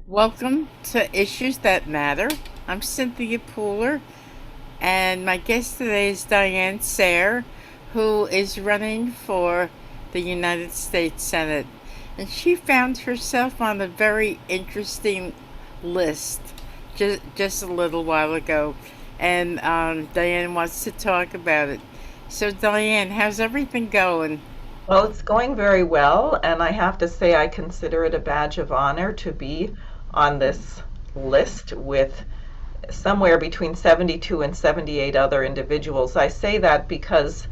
Welcome to Issues That Matter. I'm Cynthia Pooler, and my guest today is Diane Sare, who is running for the United States Senate. And she found herself on a very interesting list just a little while ago. And Diane wants to talk about it. So, Diane, how's everything going? Well, it's going very well, and I have to say I consider it a badge of honor to be on this list with somewhere between 72 and 78 other individuals. I say that because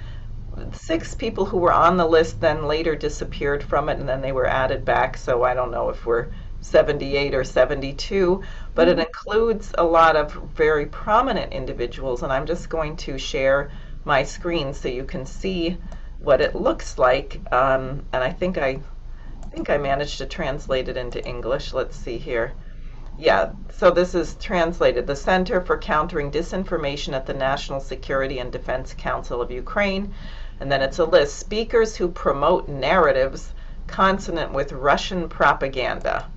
six people who were on the list then later disappeared from it and then they were added back, so I don't know if we're 78 or 72, but it includes a lot of very prominent individuals, and I'm just going to share my screen so you can see what it looks like. And I think I managed to translate it into English. Let's see here. Yeah, so this is translated. The Center for Countering Disinformation at the National Security and Defense Council of Ukraine. And then it's a list. Speakers who promote narratives consonant with Russian propaganda.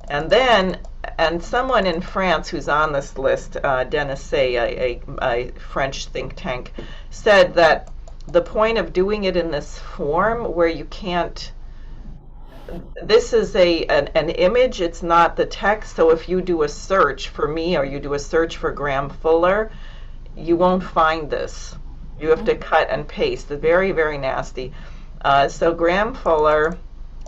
And someone in France who's on this list, Diane Sare, a French think tank, said that the point of doing it in this form where you can't, this is an image, it's not the text. So if you do a search for me or you do a search for Graham Fuller, you won't find this. You have to cut and paste. It's very, very nasty. So Graham Fuller,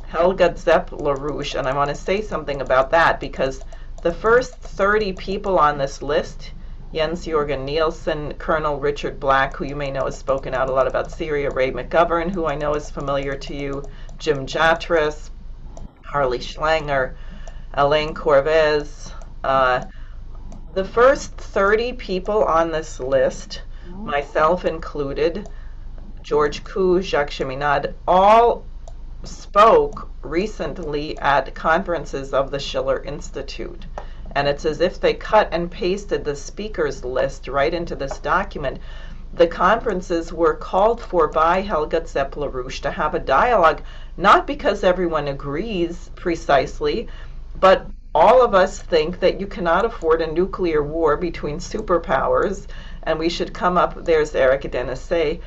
Helga Zepp LaRouche, and I want to say something about that because the first 30 people on this list, Jens Jorgen Nielsen, Colonel Richard Black, who you may know has spoken out a lot about Syria, Ray McGovern, who I know is familiar to you, Jim Jatras, Harley Schlanger, Alain Corvez. The first 30 people on this list, myself included, George Koo, Jacques Cheminade, all spoke recently at conferences of the Schiller Institute. And it's as if they cut and pasted the speakers list right into this document. The conferences were called for by Helga Zepp LaRouche to have a dialogue, not because everyone agrees precisely, but all of us think that you cannot afford a nuclear war between superpowers, and we should come up, there's Eric Denissé,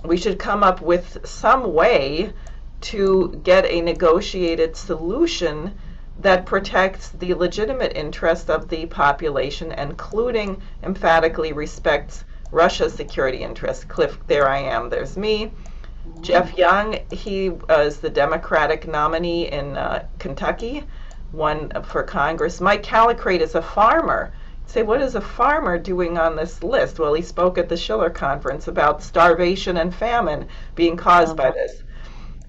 we should come up with some way to get a negotiated solution that protects the legitimate interest of the population, including emphatically respects Russia's security interests. Cliff, there I am, there's me. Jeff Young, he was the Democratic nominee in Kentucky, won for Congress. Mike Callicrate is a farmer. Say, what is a farmer doing on this list? Well, he spoke at the Schiller Conference about starvation and famine being caused by this.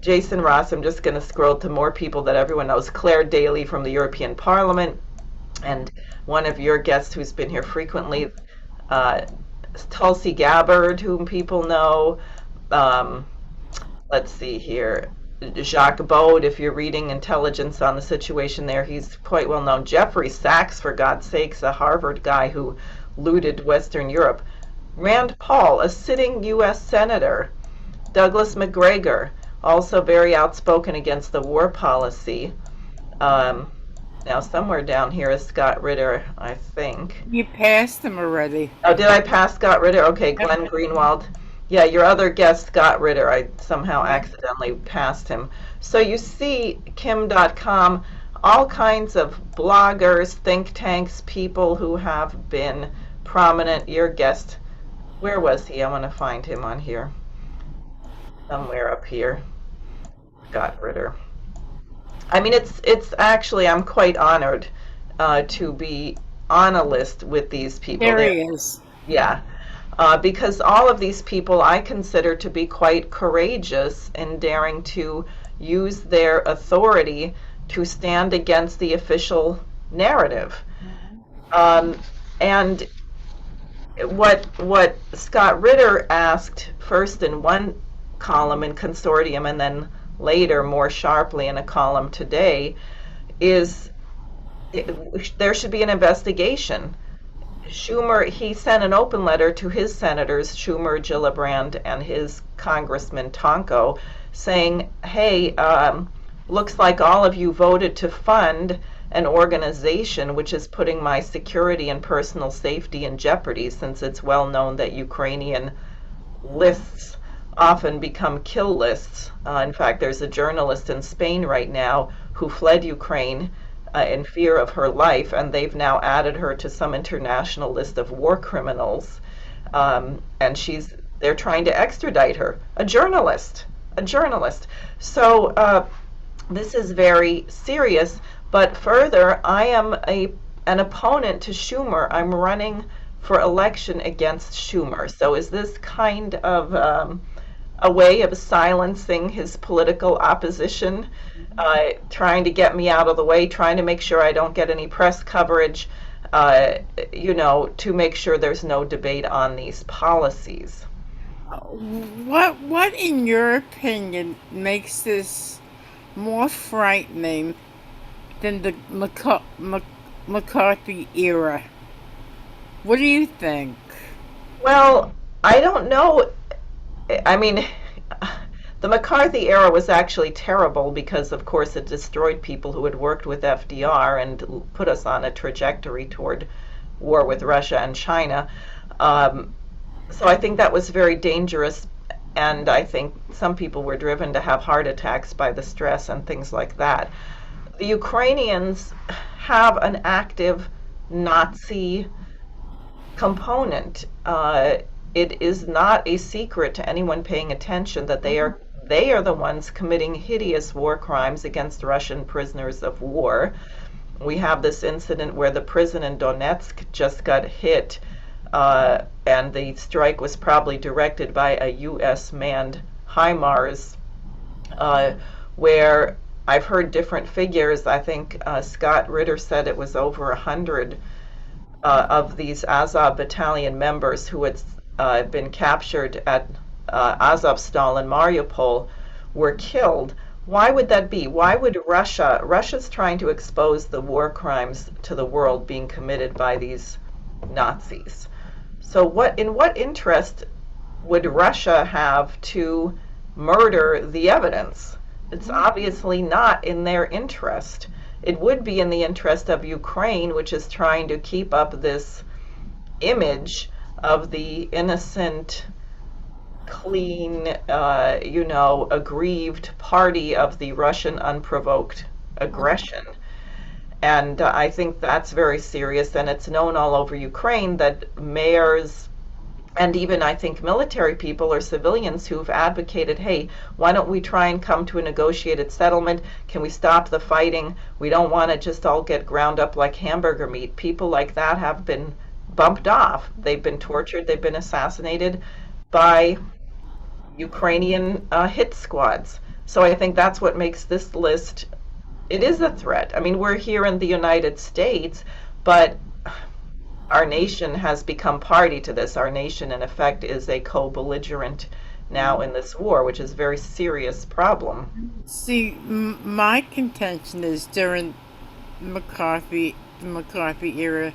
Jason Ross, I'm just going to scroll to more people that everyone knows. Claire Daly from the European Parliament, and one of your guests who's been here frequently, Tulsi Gabbard, whom people know. Let's see here. Jacques Bode, if you're reading intelligence on the situation there, he's quite well known. Jeffrey Sachs, for God's sakes, a Harvard guy who looted Western Europe. Rand Paul, a sitting U.S. senator. Douglas McGregor, also very outspoken against the war policy. Now, somewhere down here is Scott Ritter, I think. You passed them already. Oh, did I pass Scott Ritter? Okay, Glenn Greenwald. Yeah, your other guest, Scott Ritter, I somehow accidentally passed him. So you see, Kim.com, all kinds of bloggers, think tanks, people who have been prominent. Your guest, where was he? I want to find him on here. Somewhere up here. Scott Ritter. I mean, it's actually, I'm quite honored to be on a list with these people. There he is. Yeah, because all of these people I consider to be quite courageous in daring to use their authority to stand against the official narrative. And what Scott Ritter asked first in one column in Consortium and then later more sharply in a column today is there should be an investigation. Schumer, he sent an open letter to his senators, Schumer, Gillibrand, and his Congressman Tonko, saying, hey, looks like all of you voted to fund an organization which is putting my security and personal safety in jeopardy, since it's well known that Ukrainian lists often become kill lists. In fact, there's a journalist in Spain right now who fled Ukraine in fear of her life, and they've now added her to some international list of war criminals. And they're trying to extradite her, a journalist. So this is very serious. But further, I am an opponent to Schumer. I'm running for election against Schumer. So is this kind of a way of silencing his political opposition, trying to get me out of the way, trying to make sure I don't get any press coverage, to make sure there's no debate on these policies? What in your opinion makes this more frightening than the McCarthy era? What do you think? Well, I don't know. I mean, the McCarthy era was actually terrible because, of course, it destroyed people who had worked with FDR and put us on a trajectory toward war with Russia and China. So I think that was very dangerous, and I think some people were driven to have heart attacks by the stress and things like that. The Ukrainians have an active Nazi component. It is not a secret to anyone paying attention that they are the ones committing hideous war crimes against Russian prisoners of war. We have this incident where the prison in Donetsk just got hit, and the strike was probably directed by a U.S. manned HIMARS, where I've heard different figures. I think Scott Ritter said it was over 100 of these Azov battalion members who had been captured at Azovstal and Mariupol were killed. Why would that be? Why would Russia's trying to expose the war crimes to the world being committed by these Nazis. So in what interest would Russia have to murder the evidence? It's obviously not in their interest. It would be in the interest of Ukraine, which is trying to keep up this image of the innocent, clean, aggrieved party of the Russian unprovoked aggression. And I think that's very serious, and it's known all over Ukraine that mayors and even I think military people or civilians who've advocated, hey, why don't we try and come to a negotiated settlement? Can we stop the fighting? We don't want to just all get ground up like hamburger meat. People like that have been bumped off. They've been tortured. They've been assassinated by Ukrainian hit squads. So I think that's what makes this list, it is a threat. I mean, we're here in the United States, but our nation has become party to this. Our nation, in effect, is a co-belligerent now in this war, which is a very serious problem. See, my contention is during the McCarthy era,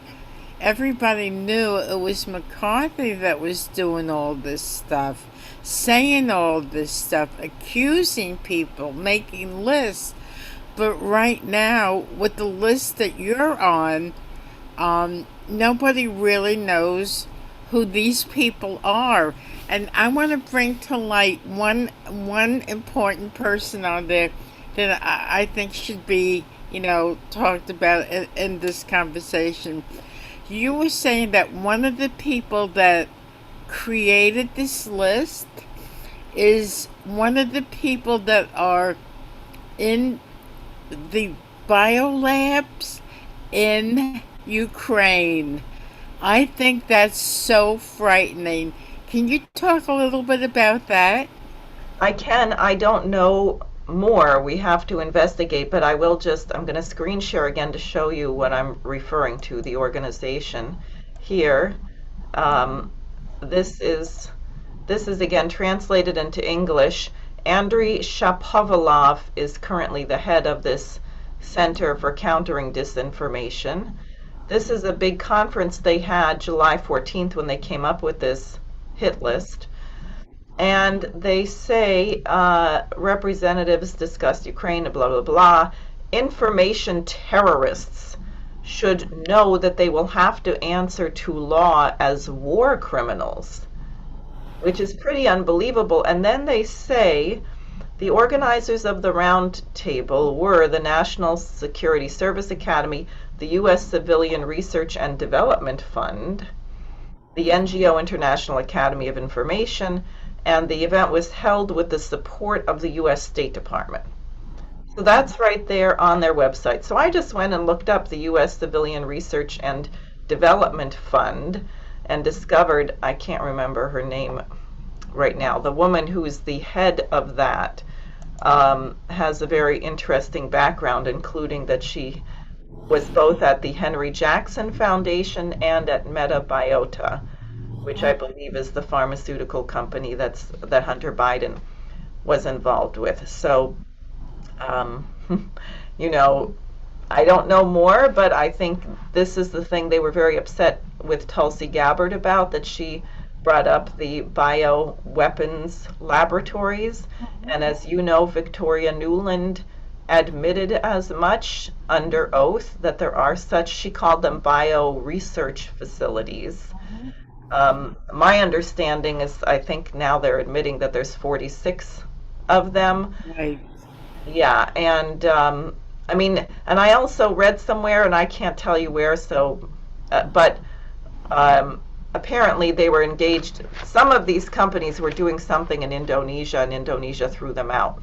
everybody knew it was McCarthy that was doing all this stuff, saying all this stuff, accusing people, making lists. But right now, with the list that you're on, nobody really knows who these people are. And I want to bring to light one important person on there that I think should be, talked about in this conversation. You were saying that one of the people that created this list is one of the people that are in the biolabs in Ukraine. I think that's so frightening. Can you talk a little bit about that? I don't know more. We have to investigate, but I'm going to screen share again to show you what I'm referring to, the organization here. This is again translated into English. Andriy Shapovalov is currently the head of this Center for Countering Disinformation. This is a big conference they had July 14th when they came up with this hit list. And they say representatives discussed Ukraine, blah, blah, blah. information terrorists should know that they will have to answer to law as war criminals, which is pretty unbelievable. And then they say the organizers of the round table were the National Security Service Academy, the U.S. Civilian Research and Development Fund, the NGO International Academy of Information, and the event was held with the support of the U.S. State Department. So that's right there on their website. So I just went and looked up the U.S. Civilian Research and Development Fund and discovered, I can't remember her name right now, the woman who is the head of that has a very interesting background, including that she was both at the Henry Jackson Foundation and at Metabiota, which I believe is the pharmaceutical company that Hunter Biden was involved with. So, you know, I don't know more, but I think this is the thing they were very upset with Tulsi Gabbard about, that she brought up the bioweapons laboratories. And as you know, Victoria Nuland admitted as much under oath that there are such, she called them bio research facilities. My understanding is, I think now they're admitting that there's 46 of them. Right. Yeah, and I mean, and I also read somewhere, and I can't tell you where, so, but apparently they were engaged, some of these companies were doing something in Indonesia, and Indonesia threw them out.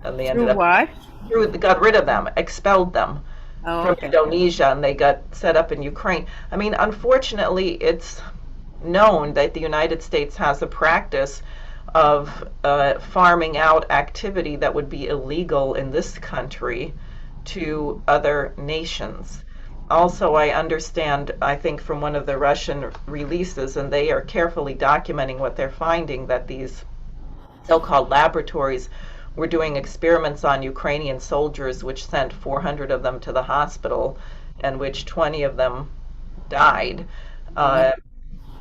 And they ended Through up, what? got rid of them, expelled them Oh, from okay. Indonesia, and they got set up in Ukraine. I mean, unfortunately, it's known that the United States has a practice of farming out activity that would be illegal in this country to other nations. Also, I understand, I think from one of the Russian releases, and they are carefully documenting what they're finding, that these so-called laboratories were doing experiments on Ukrainian soldiers, which sent 400 of them to the hospital, and which 20 of them died.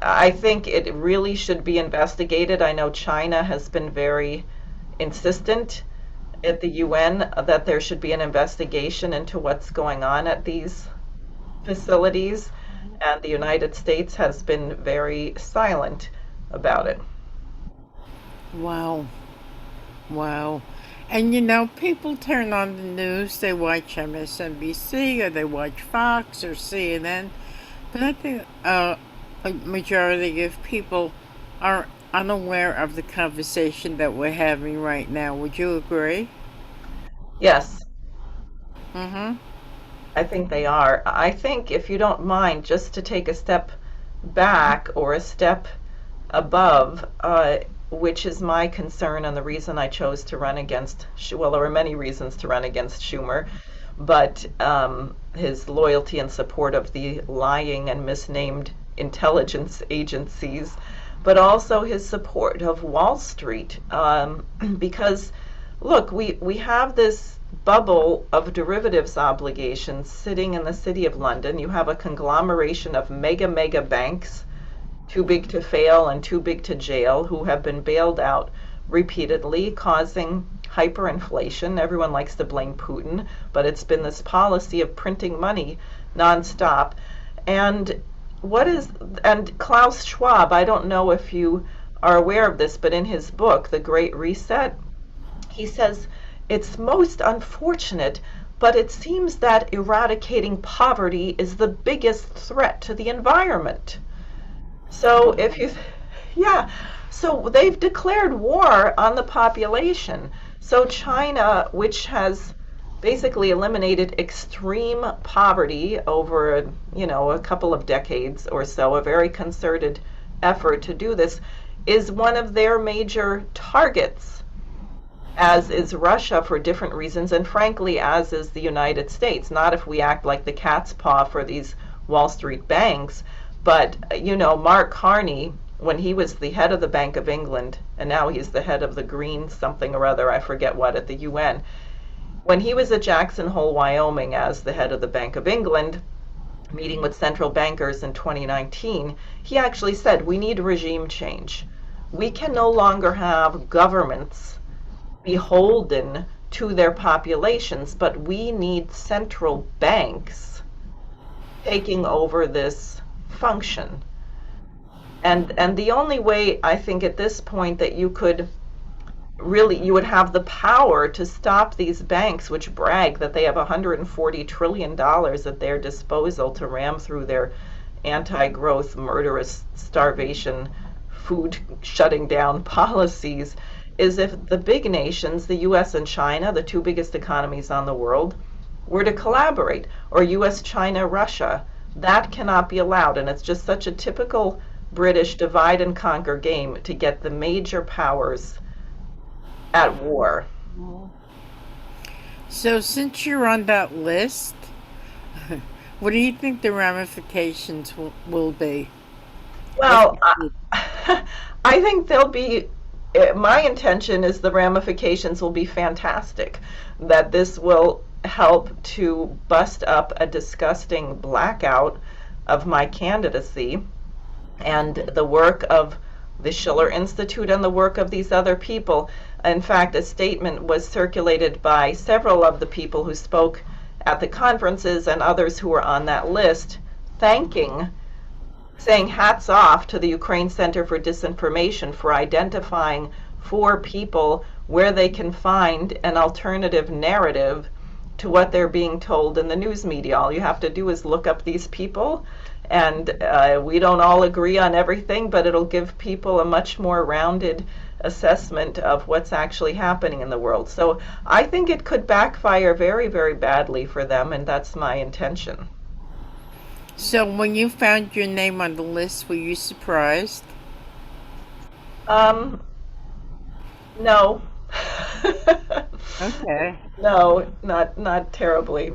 I think it really should be investigated. I know China has been very insistent at the UN that there should be an investigation into what's going on at these facilities, and the United States has been very silent about it. Wow. Wow. And you know, people turn on the news, they watch MSNBC or they watch Fox or CNN, but I think a majority of people are unaware of the conversation that we're having right now. Would you agree? Yes, Mm-hmm. I think they are. I think, if you don't mind, just to take a step back or a step above, which is my concern and the reason I chose to run against, well, there were many reasons to run against Schumer, but his loyalty and support of the lying and misnamed intelligence agencies, but also his support of Wall Street. Because, look, we have this bubble of derivatives obligations sitting in the City of London. You have a conglomeration of mega banks, too big to fail and too big to jail, who have been bailed out repeatedly, causing hyperinflation. Everyone likes to blame Putin, but it's been this policy of printing money nonstop. And and Klaus Schwab, I don't know if you are aware of this, but in his book, The Great Reset, he says, it's most unfortunate, but it seems that eradicating poverty is the biggest threat to the environment. So yeah, so they've declared war on the population. So China, which has basically eliminated extreme poverty over, a couple of decades or so, a very concerted effort to do this, is one of their major targets, as is Russia for different reasons, and frankly, as is the United States. Not if we act like the cat's paw for these Wall Street banks, but, Mark Carney, when he was the head of the Bank of England, and now he's the head of the Green something or other, I forget what, at the UN, when he was at Jackson Hole, Wyoming, as the head of the Bank of England, meeting with central bankers in 2019, he actually said, we need regime change. We can no longer have governments beholden to their populations, but we need central banks taking over this function. And the only way I think at this point that you could really, you would have the power to stop these banks, which brag that they have $140 trillion at their disposal to ram through their anti-growth, murderous starvation, food shutting down policies, is if the big nations, the US and China, the two biggest economies on the world, were to collaborate, or US, China, Russia. That cannot be allowed, and it's just such a typical British divide and conquer game to get the major powers at war. So, since you're on that list, what do you think the ramifications will be? If Well, I think there'll be, my intention is the ramifications will be fantastic, that this will help to bust up a disgusting blackout of my candidacy and the work of the Schiller Institute and the work of these other people. In fact, a statement was circulated by several of the people who spoke at the conferences and others who were on that list, thanking, saying hats off to the Ukraine Center for Disinformation for identifying for people where they can find an alternative narrative to what they're being told in the news media. All you have to do is look up these people, and we don't all agree on everything, but it'll give people a much more rounded assessment of what's actually happening in the world. So I think it could backfire very, very badly for them, and that's my intention. So, when you found your name on the list, were you surprised? Um, no. Okay. No, not terribly.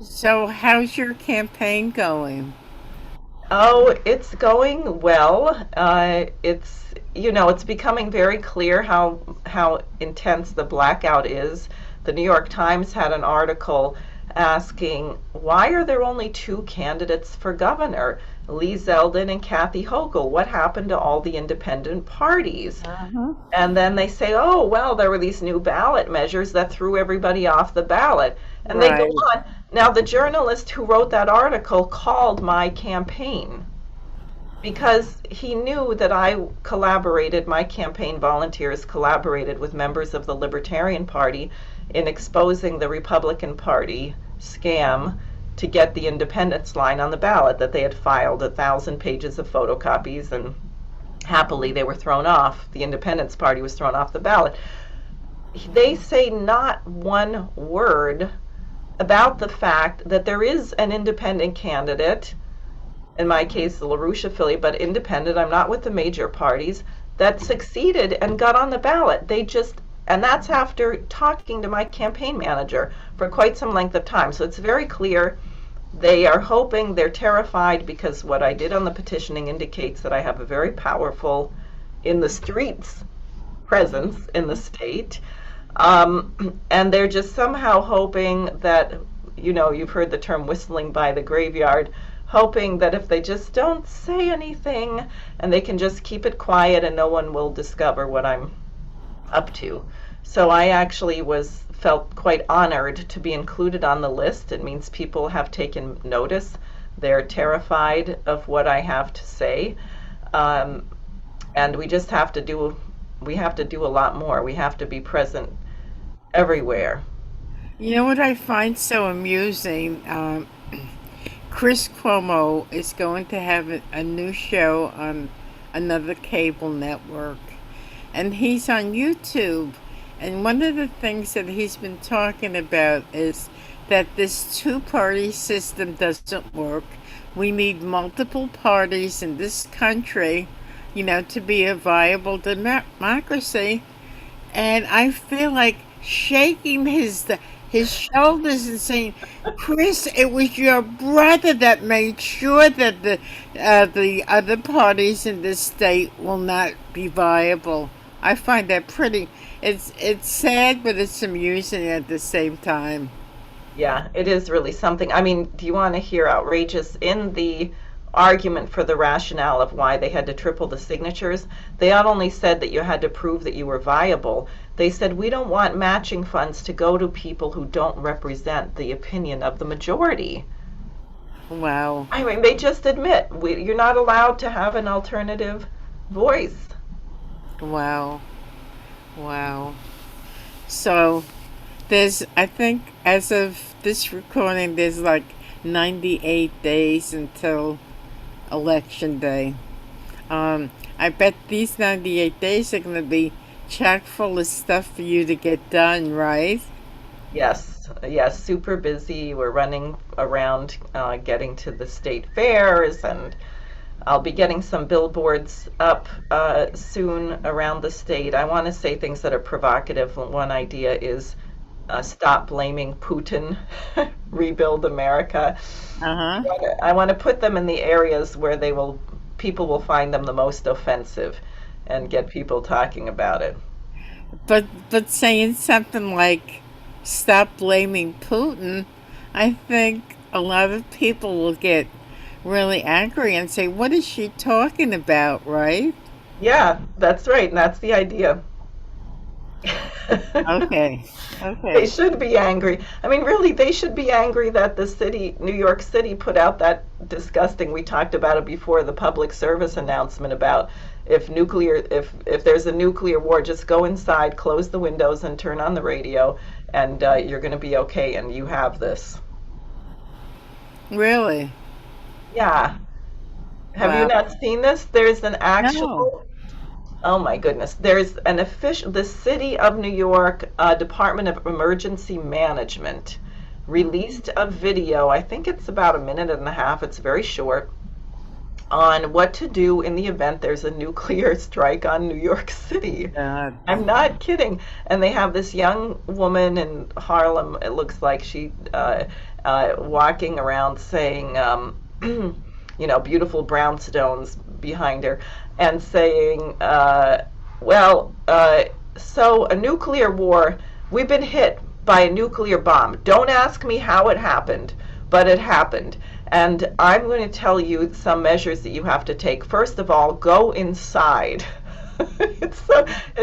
So, how's your campaign going? Oh, it's going well. It's becoming very clear how intense the blackout is. The New York Times had an article asking, why are there only two candidates for governor, Lee Zeldin and Kathy Hochul? What happened to all the independent parties? Uh-huh. And then they say, oh, well, there were these new ballot measures that threw everybody off the ballot. And they go Right. on. Now, the journalist who wrote that article called my campaign because he knew that my campaign volunteers collaborated with members of the Libertarian Party in exposing the Republican Party scam to get the independence line on the ballot, that they had filed 1,000 pages of photocopies, and happily they were thrown off. The Independence Party was thrown off the ballot. They say not one word about the fact that there is an independent candidate, in my case the LaRouche affiliate, but independent, I'm not with the major parties, that succeeded and got on the ballot. And that's after talking to my campaign manager for quite some length of time. So it's very clear they are hoping, they're terrified, because what I did on the petitioning indicates that I have a very powerful in the streets presence in the state. And they're just somehow hoping that, you've heard the term whistling by the graveyard, hoping that if they just don't say anything and they can just keep it quiet and no one will discover what I'm up to. So I actually felt quite honored to be included on the list. It means people have taken notice. They're terrified of what I have to say. And we just have to do a lot more. We have to be present everywhere. You know what I find so amusing? Chris Cuomo is going to have a new show on another cable network, and he's on YouTube. And one of the things that he's been talking about is that this two-party system doesn't work. We need multiple parties in this country, to be a viable democracy. And I feel like shaking his shoulders and saying, "Chris, it was your brother that made sure that the other parties in this state will not be viable." I find that pretty. It's sad, but it's amusing at the same time. Yeah, it is really something. I mean, do you want to hear outrageous? In the argument for the rationale of why they had to triple the signatures. They not only said that you had to prove that you were viable, they said we don't want matching funds to go to people who don't represent the opinion of the majority. Wow. I mean, they just admit you're not allowed to have an alternative voice. Wow. Wow. So I think as of this recording, there's like 98 days until Election Day. I bet these 98 days are going to be chock full of stuff for you to get done, right? Yes, yes, super busy. We're running around getting to the state fairs, and I'll be getting some billboards up soon around the state. I want to say things that are provocative. One idea is stop blaming Putin, rebuild America. Uh-huh. I want to put them in the areas where people will find them the most offensive and get people talking about it. But saying something like stop blaming Putin, I think a lot of people will get really angry and say, what is she talking about, right? Yeah, that's right, and that's the idea. Okay. They Okay. should be angry. I mean, really, they should be angry that the city, New York City, put out that disgusting, we talked about it before, the public service announcement about if there's a nuclear war, just go inside, close the windows, and turn on the radio, and you're going to be okay, and you have this. Really? Yeah. Have you Wow. not seen this? There's an No. actual Oh my goodness. There's an official, the City of New York Department of Emergency Management released a video, I think it's about a minute and a half, it's very short, on what to do in the event there's a nuclear strike on New York City. God. I'm not kidding. And they have this young woman in Harlem, it looks like she, walking around saying, beautiful brownstones behind her, and saying, so a nuclear war, we've been hit by a nuclear bomb. Don't ask me how it happened, but it happened. And I'm going to tell you some measures that you have to take. First of all, go inside.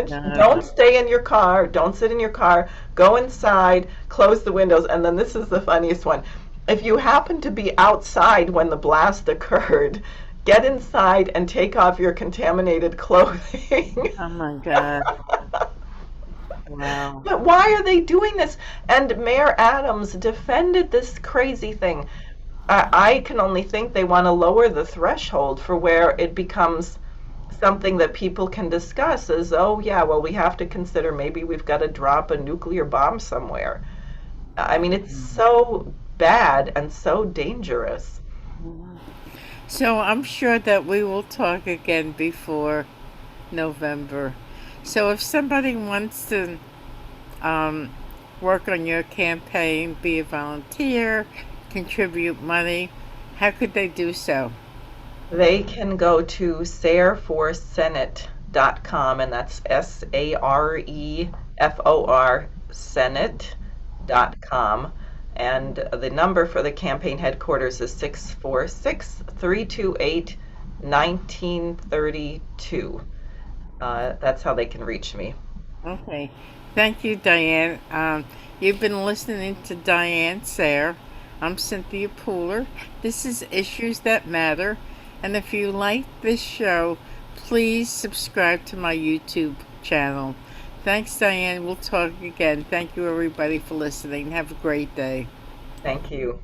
God. Don't stay in your car. Don't sit in your car. Go inside, close the windows. And then this is the funniest one. If you happen to be outside when the blast occurred, get inside and take off your contaminated clothing. Oh my God. Wow. But why are they doing this? And Mayor Adams defended this crazy thing. I can only think they want to lower the threshold for where it becomes something that people can discuss as, oh, yeah, well, we have to consider maybe we've got to drop a nuclear bomb somewhere. I mean, it's so bad and so dangerous. So I'm sure that we will talk again before November. So if somebody wants to um, work on your campaign, be a volunteer, contribute money, how could they do so? They can go to sareforsenate.com, and that's SAREFOR Senate.com. And the number for the campaign headquarters is 646-328-1932. That's how they can reach me. Okay. Thank you, Diane. You've been listening to Diane Sare. I'm Cynthia Pooler. This is Issues That Matter. And if you like this show, please subscribe to my YouTube channel. Thanks, Diane. We'll talk again. Thank you, everybody, for listening. Have a great day. Thank you.